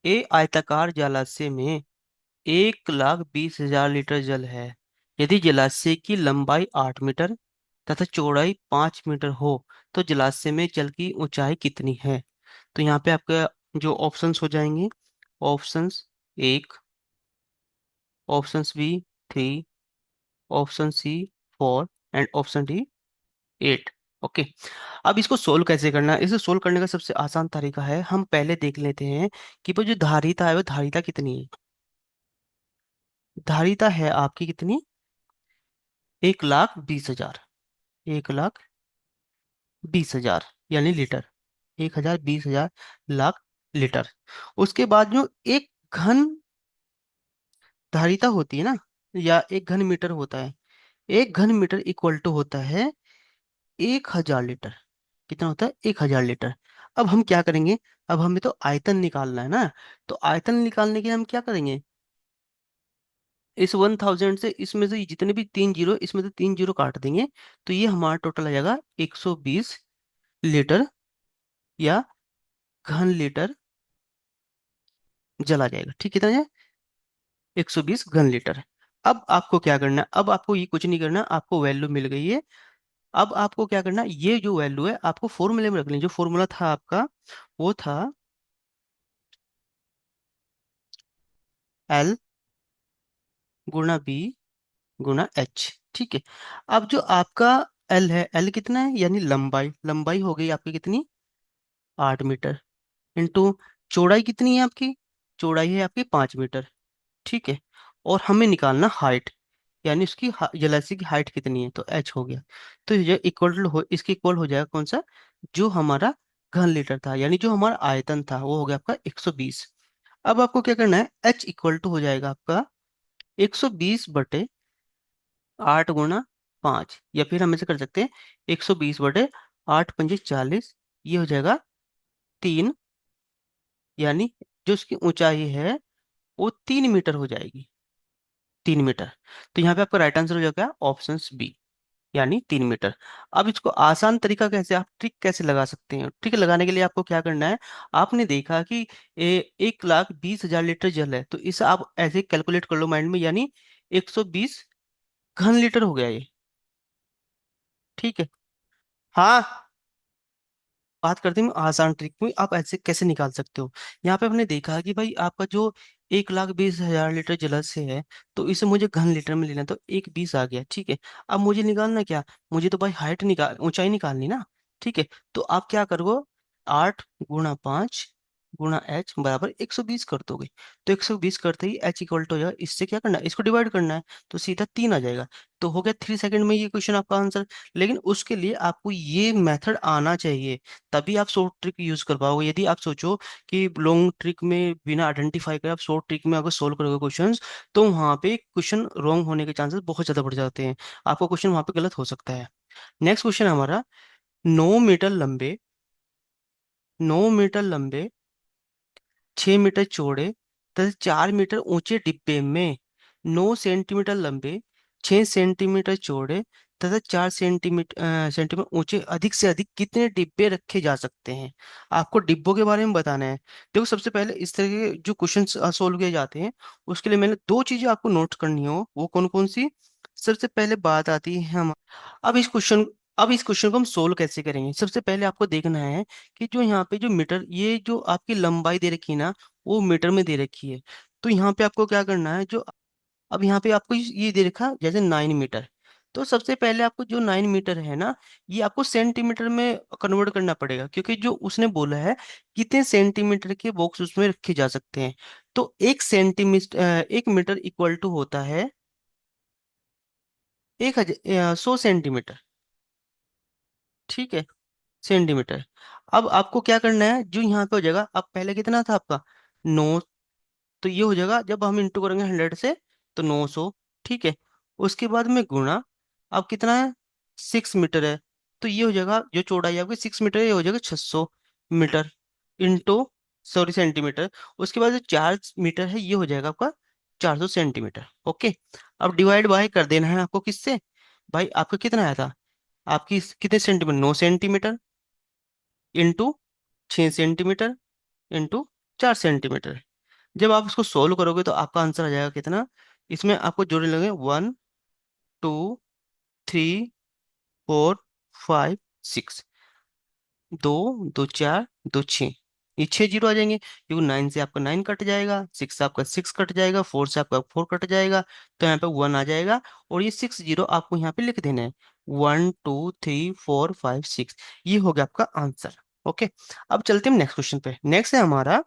ए आयताकार जलाशय में 1,20,000 लीटर जल है। यदि जलाशय की लंबाई 8 मीटर तथा चौड़ाई 5 मीटर हो तो जलाशय में जल की ऊंचाई कितनी है? तो यहाँ पे आपका जो ऑप्शंस हो जाएंगे, ऑप्शंस एक, options B 3, option C 4 and option D 8। Okay. अब इसको सोल्व कैसे करना है? इसे सोल्व करने का सबसे आसान तरीका है, हम पहले देख लेते हैं कि वो जो धारिता है वो धारिता कितनी है। धारिता है आपकी कितनी? 1,20,000। 1,20,000 यानी लीटर। 1,20,000 लाख लीटर। उसके बाद जो एक घन धारिता होती है ना, या एक घन मीटर होता है, एक घन मीटर इक्वल टू होता है 1,000 लीटर। कितना होता है? 1,000 लीटर। अब हम क्या करेंगे? अब हमें तो आयतन निकालना है ना। तो आयतन निकालने के लिए हम क्या करेंगे? इस 1,000 से इसमें से जितने भी तीन जीरो, इसमें से तीन जीरो काट देंगे। तो ये हमारा टोटल आ जाएगा 120 लीटर, या घन लीटर जला जाएगा। ठीक, कितना है? 120 घन लीटर। अब आपको क्या करना है? अब आपको ये कुछ नहीं करना, आपको वैल्यू मिल गई है। अब आपको क्या करना है? ये जो वैल्यू है आपको फॉर्मूले में रख लें। जो फॉर्मूला था आपका वो था L गुणा बी गुणा एच। ठीक है। अब जो आपका L है, L कितना है? यानी लंबाई, लंबाई हो गई आपकी कितनी? 8 मीटर। इंटू चौड़ाई कितनी है आपकी? चौड़ाई है आपकी 5 मीटर। ठीक है। और हमें निकालना हाइट, यानी उसकी जेलेसी की हाइट कितनी है, तो एच हो गया। तो ये इक्वल हो, इसके इक्वल हो जाएगा कौन सा? जो हमारा घन लीटर था, यानी जो हमारा आयतन था वो हो गया आपका 120। अब आपको क्या करना है? एच इक्वल टू हो जाएगा आपका 120/8 गुणा 5, या फिर हम ऐसे कर सकते हैं 120/8×5 = 40। ये हो जाएगा 3, यानी जो उसकी ऊंचाई है वो 3 मीटर हो जाएगी। 3 मीटर। तो यहाँ पे आपका राइट आंसर हो जाएगा ऑप्शन बी, यानी 3 मीटर। अब इसको आसान तरीका कैसे, आप ट्रिक कैसे लगा सकते हैं? ट्रिक लगाने के लिए आपको क्या करना है? आपने देखा कि 1,20,000 लीटर जल है, तो इसे आप ऐसे कैलकुलेट कर लो माइंड में, यानी 120 घन लीटर हो गया ये। ठीक है। हाँ, बात करते हैं आसान ट्रिक में, आप ऐसे कैसे निकाल सकते हो। यहाँ पे हमने देखा कि भाई आपका जो 1,20,000 लीटर जलाशय है, तो इसे मुझे घन लीटर में लेना है, तो 1,20 आ गया। ठीक है। अब मुझे निकालना क्या? मुझे तो भाई हाइट निकाल, ऊंचाई निकालनी ना। ठीक है। तो आप क्या करोगे? 8 गुणा 5 गुणा h बराबर 120 कर दोगे। तो 120 करते ही h इक्वल टू हो जाएगा, इससे क्या करना है? इसको डिवाइड करना है, तो सीधा 3 आ जाएगा। तो हो गया 3 सेकंड में ये क्वेश्चन आपका आंसर। लेकिन उसके लिए आपको ये मेथड आना चाहिए, तभी आप शॉर्ट ट्रिक यूज कर पाओगे। यदि आप सोचो कि लॉन्ग ट्रिक में बिना आइडेंटिफाई करे आप शॉर्ट ट्रिक में अगर सोल्व करोगे क्वेश्चंस, तो वहां पे क्वेश्चन रॉन्ग होने के चांसेस बहुत ज्यादा बढ़ जाते हैं। आपका क्वेश्चन वहां पे गलत हो सकता है। नेक्स्ट क्वेश्चन हमारा, 9 मीटर लंबे, 9 मीटर लंबे, 6 मीटर चौड़े तथा 4 मीटर ऊंचे डिब्बे में 9 सेंटीमीटर लंबे, 6 सेंटीमीटर चौड़े तथा 4 सेंटीमीटर ऊंचे अधिक से अधिक कितने डिब्बे रखे जा सकते हैं? आपको डिब्बों के बारे में बताना है। देखो, सबसे पहले इस तरह के जो क्वेश्चन सोल्व किए जाते हैं, उसके लिए मैंने दो चीजें आपको नोट करनी हो, वो कौन कौन सी? सबसे पहले बात आती है हम, अब इस क्वेश्चन अब इस क्वेश्चन को हम सोल्व कैसे करेंगे? सबसे पहले आपको देखना है कि जो यहाँ पे जो मीटर, ये जो आपकी लंबाई दे रखी है ना, वो मीटर में दे रखी है। तो यहाँ पे आपको क्या करना है? जो अब यहाँ पे आपको ये दे रखा जैसे 9 मीटर, तो सबसे पहले आपको जो 9 मीटर है ना, ये आपको सेंटीमीटर में कन्वर्ट करना पड़ेगा, क्योंकि जो उसने बोला है कितने सेंटीमीटर के बॉक्स उसमें रखे जा सकते हैं। तो 1 सेंटीमीटर, 1 मीटर इक्वल टू होता है 100 सेंटीमीटर। ठीक है, सेंटीमीटर। अब आपको क्या करना है? जो यहाँ पे हो जाएगा, अब पहले कितना था आपका? 9। तो ये हो जाएगा, जब हम इंटू करेंगे 100 से, तो 900। ठीक है। उसके बाद में गुणा, अब कितना है? 6 मीटर है, तो ये हो जाएगा, जो चौड़ाई आपकी 6 मीटर है, ये हो जाएगा 600 मीटर। Into, sorry, centimetre. उसके बाद जो 4 मीटर है, ये हो जाएगा आपका 400 सेंटीमीटर। ओके। अब डिवाइड बाय कर देना है आपको, किससे? भाई आपका कितना आया था? आपकी कितने centimetre? 9 centimetre into 6 centimetre into 4 centimetre. जब आप इसको सोल्व करोगे तो आपका आंसर आ जाएगा कितना, इसमें आपको जोड़ने लगे 1 2 3 4 5 6, दो, दो चार, दो छः, ये 6 जीरो आ जाएंगे, क्योंकि 9 से आपका 9 कट जाएगा, 6 से आपका 6 कट जाएगा, 4 से आपका 4 कट जाएगा, तो यहाँ पे 1 आ जाएगा। और ये 6 जीरो आपको यहाँ पे लिख देना है, 1 2 3 4 5 6, ये हो गया आपका आंसर। ओके, अब चलते हैं नेक्स्ट क्वेश्चन पे। नेक्स्ट है हमारा,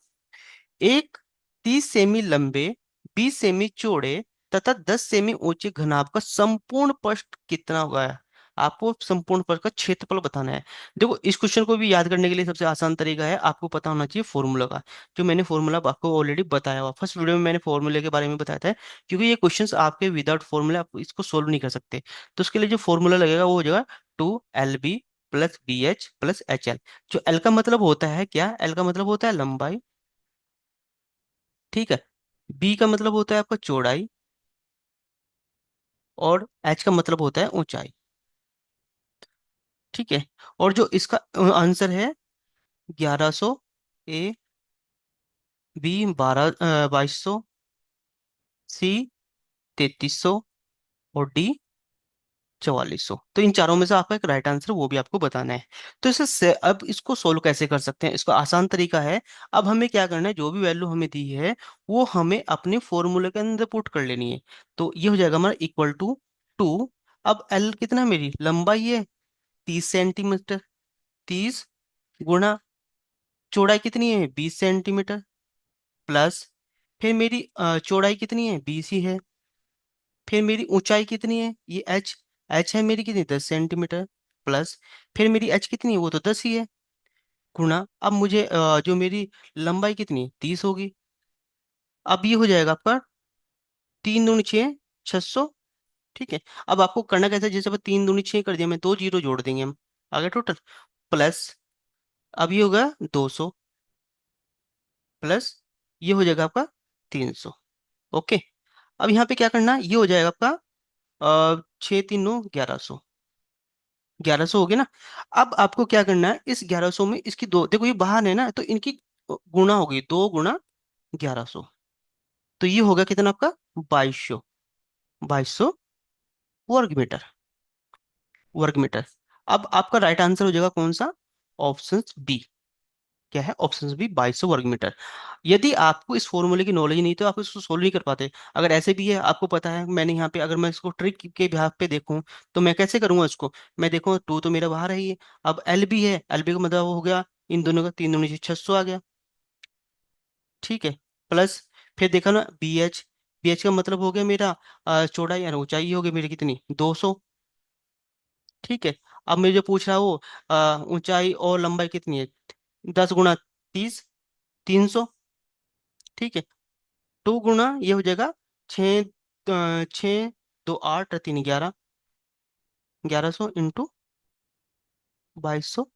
एक 30 सेमी लंबे, 20 सेमी चौड़े तथा 10 सेमी ऊंचे घनाभ का संपूर्ण पृष्ठ कितना होगा। आपको संपूर्ण पृष्ठ का क्षेत्रफल बताना है। देखो, इस क्वेश्चन को भी याद करने के लिए सबसे आसान तरीका है, आपको पता होना चाहिए फॉर्मूला का, जो मैंने फॉर्मूला आपको ऑलरेडी बताया हुआ, फर्स्ट वीडियो में मैंने फॉर्मूले के बारे में बताया था। क्योंकि ये क्वेश्चंस आपके विदाउट फॉर्मूला आप इसको सोल्व नहीं कर सकते, तो उसके लिए जो फॉर्मूला लगेगा वो हो जाएगा 2LB plus BH plus HL। जो एल का मतलब होता है क्या, एल का मतलब होता है लंबाई, ठीक है। बी का मतलब होता है आपका चौड़ाई, और एच का मतलब होता है ऊंचाई, ठीक है। और जो इसका आंसर है 1100, ए, बी 2200, सी 3300, और डी 4400। तो इन चारों में से आपका एक राइट आंसर वो भी आपको बताना है। तो अब इसको सोल्व कैसे कर सकते हैं, इसका आसान तरीका है। अब हमें क्या करना है, जो भी वैल्यू हमें दी है वो हमें अपने फॉर्मूले के अंदर पुट कर लेनी है। तो ये हो जाएगा हमारा इक्वल टू 2। अब एल कितना है, मेरी लंबाई है 30 सेंटीमीटर, 30 गुणा चौड़ाई कितनी है 20 सेंटीमीटर, प्लस फिर मेरी चौड़ाई कितनी है 20 ही है, फिर मेरी ऊंचाई कितनी है ये एच, एच है मेरी कितनी 10 सेंटीमीटर, प्लस फिर मेरी एच कितनी है वो तो 10 ही है, गुणा अब मुझे जो मेरी लंबाई कितनी 30 होगी। अब ये हो जाएगा आपका 3 दूनी 6, 600, ठीक है। अब आपको करना कैसे, जैसे अब 3 दूनी 6 कर दिया, मैं 2 जीरो जोड़ देंगे हम, आगे टोटल, प्लस अब ये होगा 200, प्लस ये हो जाएगा आपका 300। ओके, अब यहाँ पे क्या करना है, ये हो जाएगा आपका 6 3 9 1100, 1100 हो गया ना। अब आपको क्या करना है, इस 1100 में इसकी दो, देखो ये बाहर है ना, तो इनकी गुणा होगी, 2 गुणा 1100, तो ये होगा कितना आपका 2200, 2200 वर्ग मीटर, वर्ग मीटर। अब आपका राइट आंसर हो जाएगा कौन सा, ऑप्शन बी। क्या है, ऑप्शन बी 2200 वर्ग मीटर। यदि आपको इस फॉर्मूले की नॉलेज नहीं तो आप इसको सोल्व नहीं कर पाते। अगर ऐसे भी है, आपको पता है, मैंने यहाँ पे अगर मैं इसको ट्रिक के बिहाफ पे देखूं तो मैं कैसे करूंगा इसको, मैं देखूँ टू तो मेरा बाहर है ही है, अब एल भी है, एल बी का मतलब हो गया इन दोनों का 3 दूनी 600 आ गया, ठीक है, प्लस फिर देखा ना BH, BH का मतलब हो गया मेरा चौड़ाई यानी ऊंचाई हो गई मेरी कितनी 200, ठीक है। अब मुझे जो पूछ रहा है वो ऊंचाई और लंबाई कितनी है, 10 गुणा 30, 300, ठीक है। 2 गुणा ये हो जाएगा 6, 2 8 3 11, 1100 इंटू 2200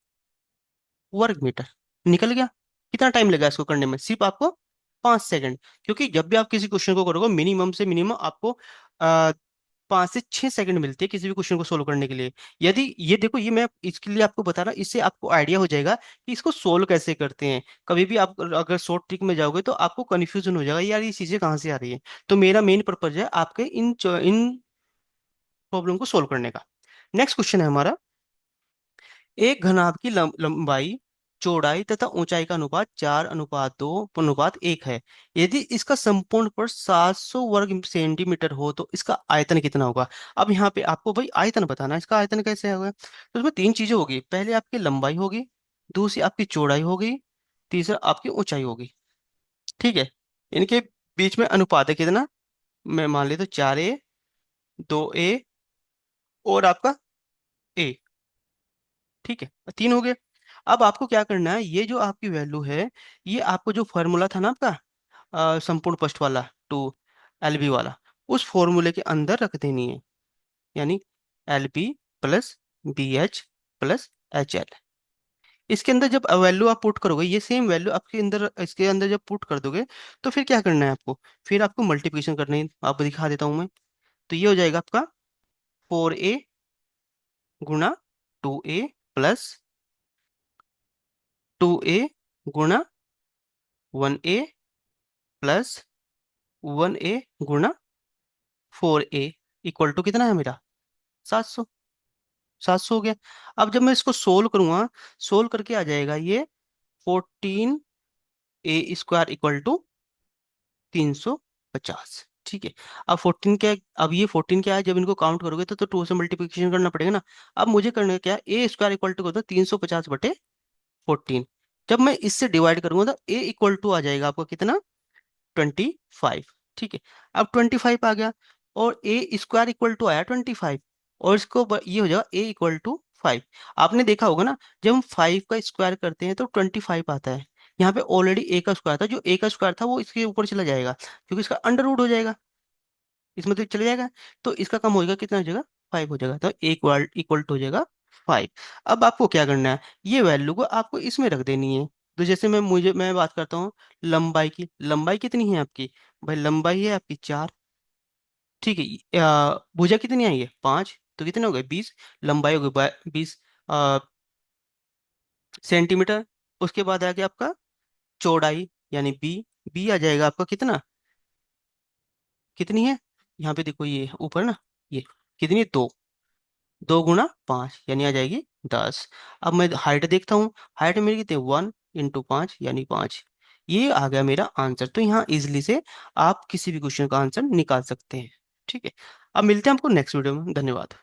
वर्ग मीटर, निकल गया। कितना टाइम लगा इसको करने में, सिर्फ आपको 5 सेकंड। क्योंकि जब भी आप किसी क्वेश्चन को करोगे मिनिमम से मिनिमम आपको 5 से 6 सेकंड मिलते हैं किसी भी क्वेश्चन को सोल्व करने के लिए। यदि ये देखो, ये मैं इसके लिए आपको बता रहा हूँ, इससे आपको आइडिया हो जाएगा कि इसको सोल्व कैसे करते हैं। कभी भी आप अगर शॉर्ट ट्रिक में जाओगे तो आपको कंफ्यूजन हो जाएगा, यार ये चीजें कहाँ से आ रही है। तो मेरा मेन पर्पज है आपके इन प्रॉब्लम को सोल्व करने का। नेक्स्ट क्वेश्चन है हमारा, एक घनाभ की लंबाई, चौड़ाई तथा ऊंचाई का अनुपात 4:2:1 है। यदि इसका संपूर्ण पर 700 वर्ग सेंटीमीटर हो तो इसका आयतन कितना होगा। अब यहाँ पे आपको भाई आयतन बताना है, इसका आयतन कैसे होगा। तो इसमें तीन चीजें होगी, पहले आपकी लंबाई होगी, दूसरी आपकी चौड़ाई होगी, तीसरा आपकी ऊंचाई होगी, ठीक है। इनके बीच में अनुपात है कितना, मैं मान लेता हूँ 4A 2A और आपका A, ठीक है, तीन हो गए। अब आपको क्या करना है, ये जो आपकी वैल्यू है, ये आपको जो फॉर्मूला था ना आपका संपूर्ण पृष्ठ वाला 2LB वाला, उस फॉर्मूले के अंदर रख देनी है, यानी LB plus BH plus HL। इसके अंदर जब वैल्यू आप पुट करोगे, ये सेम वैल्यू आपके अंदर इसके अंदर जब पुट कर दोगे, तो फिर क्या करना है आपको, फिर आपको मल्टीप्लिकेशन करनी है, आपको दिखा देता हूँ मैं। तो ये हो जाएगा आपका 4A गुणा 2A प्लस 2A गुणा 1A प्लस 1a गुणा 4a इक्वल टू कितना है मेरा? 700। 700 हो गया। अब जब मैं इसको सोल्व करूंगा, सोल्व करके आ जाएगा ये 14a² इक्वल टू 350। ठीक है। अब 14 क्या है? अब ये 14 क्या है, जब इनको काउंट करोगे तो 2 से मल्टीप्लिकेशन करना पड़ेगा ना। अब मुझे करना है क्या, a² इक्वल टू कर दो 350/14। जब मैं इससे डिवाइड करूंगा तो a इक्वल टू आ जाएगा आपका कितना? 25। ठीक है। अब 25 आ गया, और a² इक्वल टू आया 25, और इसको ये हो जाएगा a = 5। आपने देखा होगा ना, जब हम 5 का स्क्वायर करते हैं तो 25 आता है। यहाँ पे ऑलरेडी a का स्क्वायर था, जो a का स्क्वायर था वो इसके ऊपर चला जाएगा, क्योंकि इसका अंडर रूट हो जाएगा, इसमें तो चले जाएगा। तो इसका कम हो जाएगा, कितना हो जाएगा? 5 हो जाएगा, तो a = हो जाएगा 5। अब आपको क्या करना है, ये वैल्यू को आपको इसमें रख देनी है। तो जैसे मैं बात करता हूँ लंबाई की। लंबाई कितनी है आपकी? भाई लंबाई है आपकी 4। ठीक है। भुजा कितनी आई है? 5। तो कितने हो गए? 20। लंबाई हो गई 20 सेंटीमीटर। उसके बाद आ गया आपका चौड़ाई, यानी बी। बी आ जाएगा आपका कितना? कितनी है? यहाँ पे देखो, ये ऊपर ना, ये कितनी है? 2। 2 × 5 यानी आ जाएगी 10। अब मैं हाइट देखता हूँ, हाइट मेरी कितनी? 1 × 5 यानी 5। ये आ गया मेरा आंसर। तो यहाँ इजिली से आप किसी भी क्वेश्चन का आंसर निकाल सकते हैं। ठीक है। अब मिलते हैं आपको नेक्स्ट वीडियो में। धन्यवाद।